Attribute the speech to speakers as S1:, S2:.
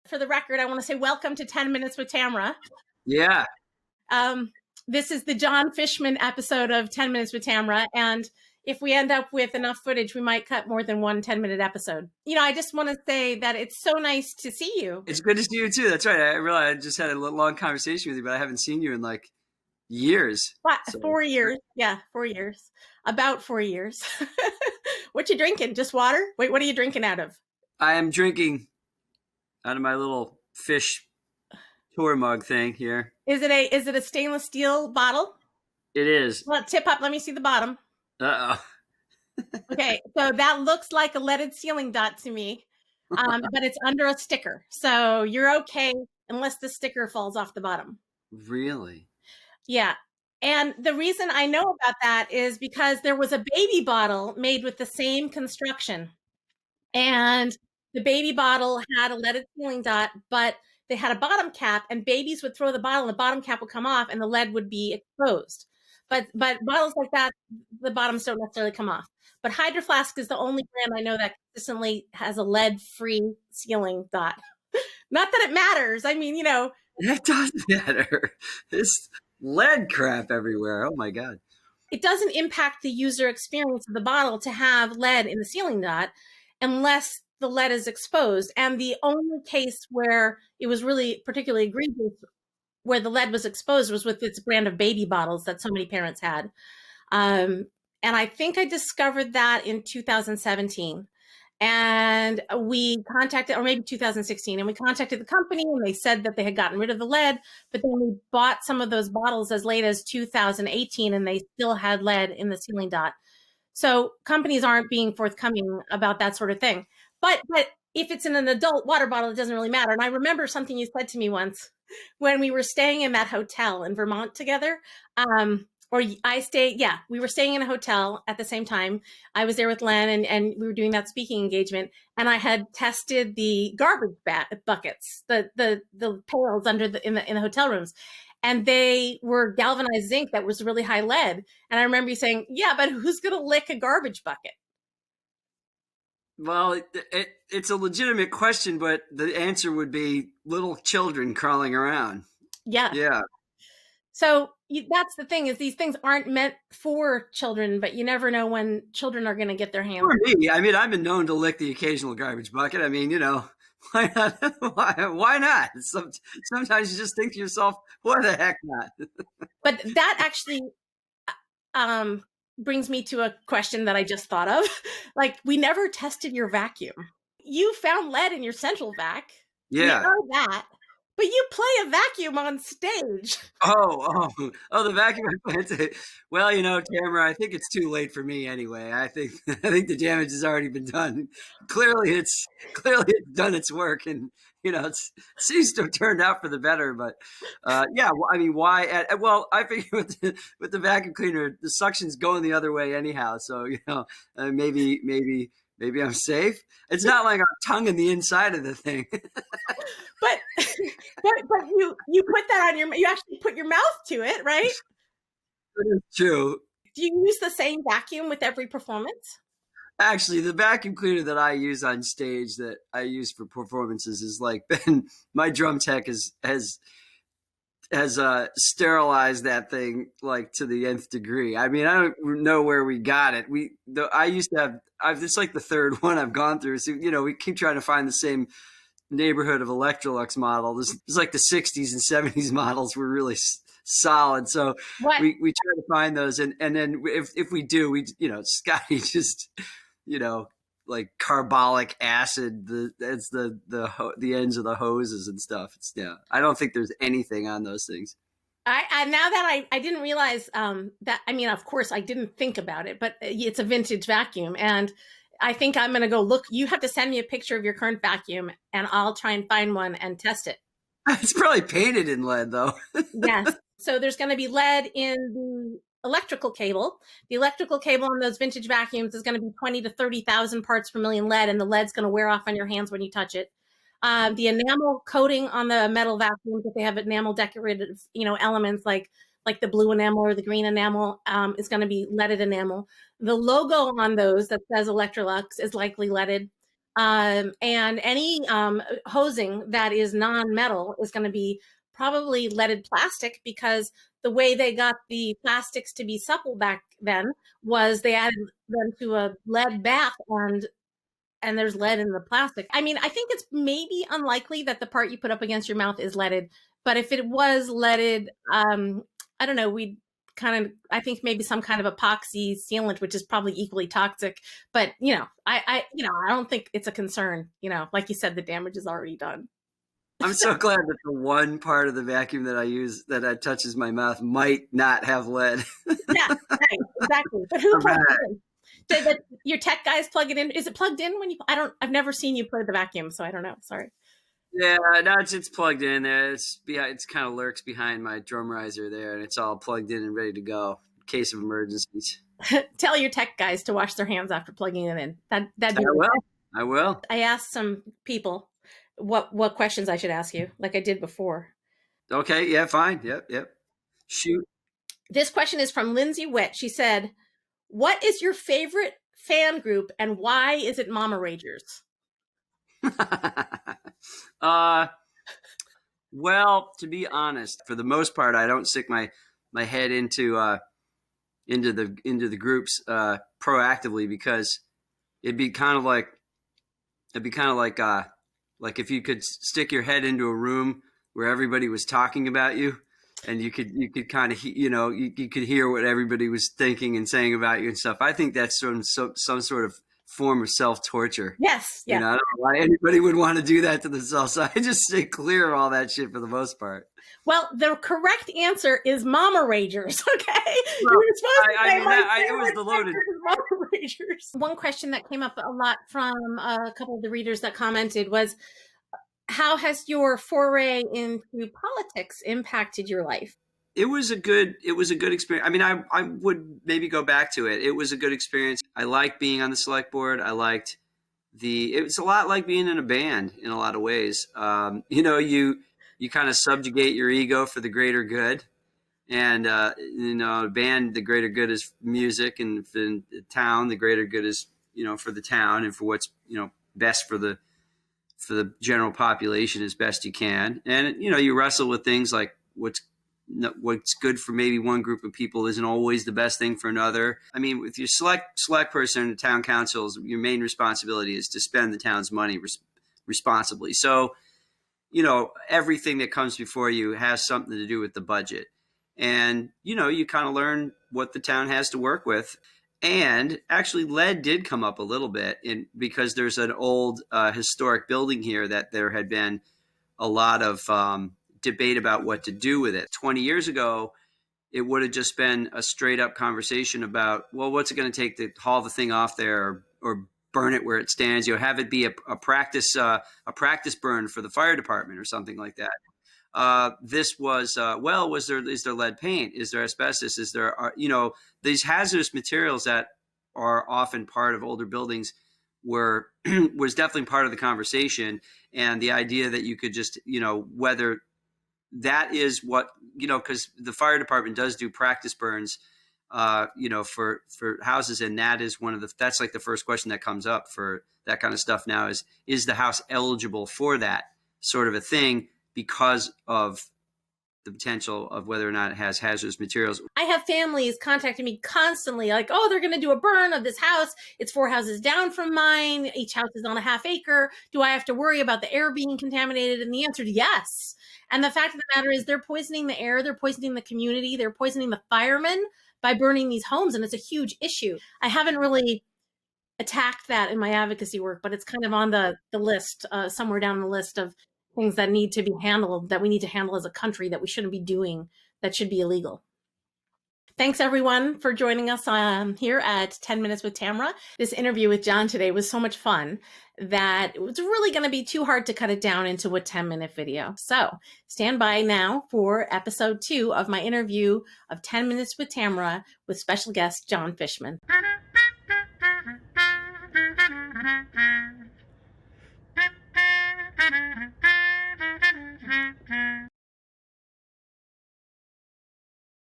S1: For the record, I want to say welcome to 10 Minutes with Tamara.
S2: Yeah.
S1: This is the Jon Fishman episode of 10 Minutes with Tamara. And if we end up with enough footage, we might cut more than one 10-minute episode. You know, I just want to say that it's so nice to see you.
S2: It's good to see you too. That's right. I realized I just had a long conversation with you, but I haven't seen you in like years.
S1: What,
S2: So.
S1: 4 years? Yeah, 4 years. About 4 years. What you drinking? Just water? Wait, what are you drinking out of?
S2: I am drinking out of my little Phish tour mug thing here.
S1: Is it a stainless steel bottle?
S2: It is.
S1: Well, tip up. Let me see the bottom.
S2: Uh-oh.
S1: Okay, so that looks like a leaded sealing dot to me, but it's under a sticker. So you're okay unless the sticker falls off the bottom.
S2: Really?
S1: Yeah. And the reason I know about that is because there was a baby bottle made with the same construction. And the baby bottle had a leaded sealing dot, but they had a bottom cap, and babies would throw the bottle and the bottom cap would come off and the lead would be exposed. But bottles like that, the bottoms don't necessarily come off. But Hydro Flask is the only brand I know that consistently has a lead-free sealing dot. Not that it matters. I mean, you know.
S2: It does matter. This lead crap everywhere. Oh, my God.
S1: It doesn't impact the user experience of the bottle to have lead in the sealing dot unless the lead is exposed. And the only case where it was really particularly egregious where the lead was exposed was with its brand of baby bottles that so many parents had. And I think I discovered that in 2017. And we contacted, or maybe 2016, and we contacted the company and they said that they had gotten rid of the lead, but then we bought some of those bottles as late as 2018 and they still had lead in the sealing dot. So companies aren't being forthcoming about that sort of thing. But if it's in an adult water bottle, it doesn't really matter. And I remember something you said to me once when we were staying in that hotel in Vermont together. We were staying in a hotel at the same time. I was there with Len and we were doing that speaking engagement. And I had tested the garbage buckets, the pails in the hotel rooms. And they were galvanized zinc that was really high lead. And I remember you saying, yeah, but who's going to lick a garbage bucket?
S2: Well, it's a legitimate question, but the answer would be little children crawling around.
S1: Yeah.
S2: Yeah.
S1: So that's the thing is these things aren't meant for children, but you never know when children are going to get their hands.
S2: For me, I mean, I've been known to lick the occasional garbage bucket. I mean, you know, why not? Why not? Sometimes you just think to yourself, why the heck not?
S1: But that actually brings me to a question that I just thought of. Like, we never tested your vacuum. You found lead in your central vac.
S2: Yeah.
S1: We know that. But you play a vacuum on stage.
S2: Oh, the vacuum. Well, you know, Tamara, I think it's too late for me anyway. I think the damage has already been done. Clearly it's done its work, and you know, it seems to have turned out for the better. But yeah, I mean, why? Well, I figure with the vacuum cleaner, the suction's going the other way anyhow. So you know, maybe I'm safe. It's not like I'm tonguing the inside of the thing.
S1: but you put that on you actually put your mouth to it, right?
S2: That is true.
S1: Do you use the same vacuum with every performance?
S2: Actually, the vacuum cleaner that I use on stage that I use for performances is like my drum tech has sterilized that thing like to the nth degree. I mean, I don't know where we got it. I used to have. It's like the third one I've gone through. So you know, we keep trying to find the same neighborhood of Electrolux model. There's like the 60s and 70s models were really solid. So we try to find those, and then if we do, you know, Scotty just, you know, like carbolic acid, that's the ends of the hoses and stuff. I don't think there's anything on those things.
S1: I now that I didn't realize that, I mean, of course I didn't think about it, but it's a vintage vacuum, and I think I'm going to go look. You have to send me a picture of your current vacuum and I'll try and find one and test it.
S2: It's probably painted in lead though.
S1: Yes. So there's going to be lead in the electrical cable. The electrical cable on those vintage vacuums is going to be 20 to 30,000 parts per million lead, and the lead's going to wear off on your hands when you touch it. The enamel coating on the metal vacuums, if they have enamel decorative, you know, elements like like the blue enamel or the green enamel, is going to be leaded enamel. The logo on those that says Electrolux is likely leaded. And any hosing that is non-metal is going to be probably leaded plastic, because the way they got the plastics to be supple back then was they added them to a lead bath, and there's lead in the plastic. I mean, I think it's maybe unlikely that the part you put up against your mouth is leaded, but if it was leaded, I don't know, we'd I think maybe some kind of epoxy sealant, which is probably equally toxic. But I don't think it's a concern. Like you said, the damage is already done.
S2: I'm so glad that the one part of the vacuum that I use that touches my mouth might not have lead.
S1: Yeah, right, exactly. But who plugs it in? Did your tech guys plug it in? Is it plugged in when you? I've never seen you play the vacuum, so I don't know. Sorry.
S2: Yeah, no, it's plugged in there. It's kind of lurks behind my drum riser there, and it's all plugged in and ready to go in case of emergencies.
S1: Tell your tech guys to wash their hands after plugging it in. That'd be
S2: I will.
S1: I asked some people what questions I should ask you, like I did before.
S2: Okay, yeah, fine. Yep. Shoot.
S1: This question is from Lindsay Witt. She said, "What is your favorite fan group, and why is it Mama Ragers?"
S2: Well, to be honest, for the most part, I don't stick my head into the groups proactively, because it'd be kind of like like if you could stick your head into a room where everybody was talking about you, and you could kind of you could hear what everybody was thinking and saying about you and stuff. I think that's some sort of form of self-torture.
S1: Yes. Yeah.
S2: I don't know why anybody would want to do that to themselves. So I just stay clear of all that shit for the most part.
S1: Well, the correct answer is Mama Ragers. Okay,
S2: Well,
S1: you were supposed to say
S2: it was the loaded.
S1: Mama Ragers. One question that came up a lot from a couple of the readers that commented was, how has your foray into politics impacted your life?
S2: It was a good experience. I mean, I would maybe go back to it. It was a good experience. I liked being on the select board. I liked it was a lot like being in a band in a lot of ways. You kind of subjugate your ego for the greater good. And, band, the greater good is music, and in the town, the greater good is, for the town and for what's, best for the general population as best you can. And, you wrestle with things like what's good for maybe one group of people isn't always the best thing for another. I mean, with your select person in the town councils, your main responsibility is to spend the town's money responsibly. So, everything that comes before you has something to do with the budget. And, you kind of learn what the town has to work with. And actually, lead did come up a little bit because there's an old historic building here that there had been a lot of debate about what to do with it. 20 years ago, it would have just been a straight up conversation about, well, what's it going to take to haul the thing off there or burn it where it stands? Have it be a practice burn for the fire department or something like that. This was, is there lead paint? Is there asbestos? Is there, these hazardous materials that are often part of older buildings was definitely part of the conversation. And the idea that you could just, whether that is what, because the fire department does do practice burns, for houses. And that is that's like the first question that comes up for that kind of stuff now is the house eligible for that sort of a thing because of the potential of whether or not it has hazardous materials.
S1: I have families contacting me constantly like, oh, they're going to do a burn of this house. It's 4 houses down from mine. Each house is on a half acre. Do I have to worry about the air being contaminated? And the answer is yes. And the fact of the matter is they're poisoning the air. They're poisoning the community. They're poisoning the firemen by burning these homes. And it's a huge issue. I haven't really attacked that in my advocacy work, but it's kind of on the list, somewhere down the list of things that need to be handled, that we need to handle as a country, that we shouldn't be doing, that should be illegal. Thanks everyone for joining us here at 10 Minutes with Tamara. This interview with Jon today was so much fun that it was really going to be too hard to cut it down into a 10-minute video. So stand by now for episode 2 of my interview of 10 Minutes with Tamara with special guest Jon Fishman.